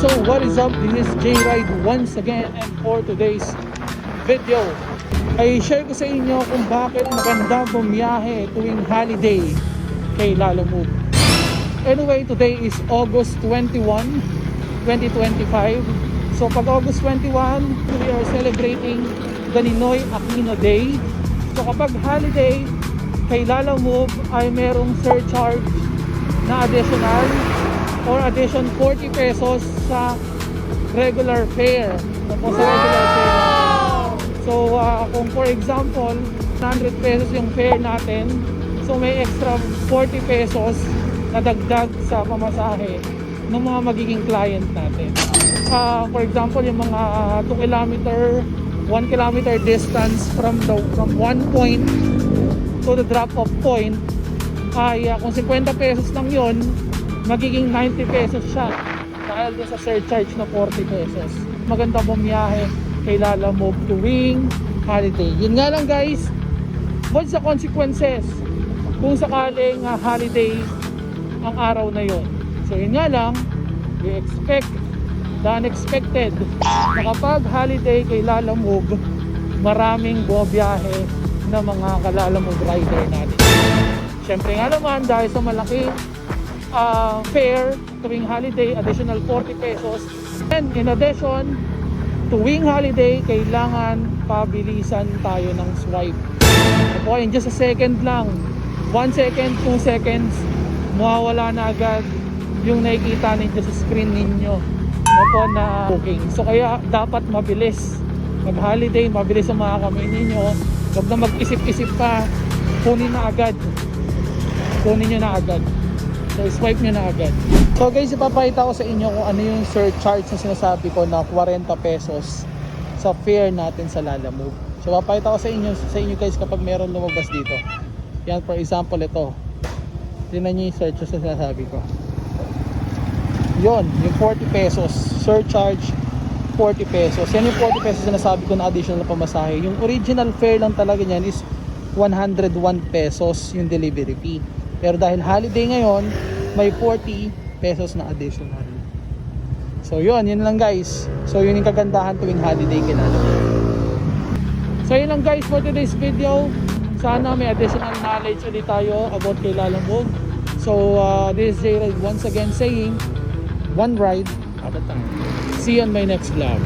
So what is up, this is J-Ride once again, and for today's video ay share ko sa inyo kung bakit maganda bumiyahe tuwing holiday kay Lalamove. Anyway, today is August 21, 2025. So pag August 21, we are celebrating the Ninoy Aquino Day. So kapag holiday kay Lalamove ay merong surcharge na additional or addition 40 pesos sa regular fare. So kung for example 100 pesos yung fare natin, so may extra 40 pesos na dagdag sa pamasahe ng mga magiging client natin. For example, yung mga 2 kilometer, 1 kilometer distance from one point to the drop off point, ay kung 50 pesos lang yun, magiging 90 pesos siya dahil doon sa surcharge na 40 pesos. Maganda bumiyahe kay Lalamove tuwing holiday. Yun nga lang guys, what's the consequences kung sakaling holiday ang araw na yun? So yun nga lang, we expect the unexpected na kapag holiday kay Lalamove, maraming bumiyahe na mga ka-Lalamove rider natin. Siyempre nga naman, dahil sa malaki fare tuwing holiday, additional 40 pesos. And in addition, tuwing holiday, kailangan pabilisan tayo ng swipe. So, in just a second lang, 1 second, 2 seconds, mawawala na agad yung nakikita ninyo sa screen ninyo na booking. So kaya dapat mabilis. Mag holiday, mabilis ang mga kamay ninyo. Huwag na mag-isip-isip pa, kunin na agad. Kunin nyo na agad. So swipe nyo na agad. So guys, ipapakita ko sa inyo kung ano yung surcharge na sinasabi ko na 40 pesos sa fare natin sa Lalamove. So ipapakita ko sa inyo guys kapag meron lumabas dito. Yan, for example, ito. Tingnan nyo yung surcharge na sinasabi ko. Yon, yung 40 pesos. Surcharge 40 pesos. Yan yung 40 pesos na nasabi ko na additional na pamasahe. Yung original fare lang talaga niyan is 101 pesos yung delivery fee. Pero dahil holiday ngayon, may 40 pesos na additional. So yun lang guys. So yun yung kagandahan tuwing holiday kinala. So yun lang guys for today's video. Sana may additional knowledge ulit tayo about kay Lalamove. So this is J-Ride once again saying, one ride at a time. See you on my next vlog.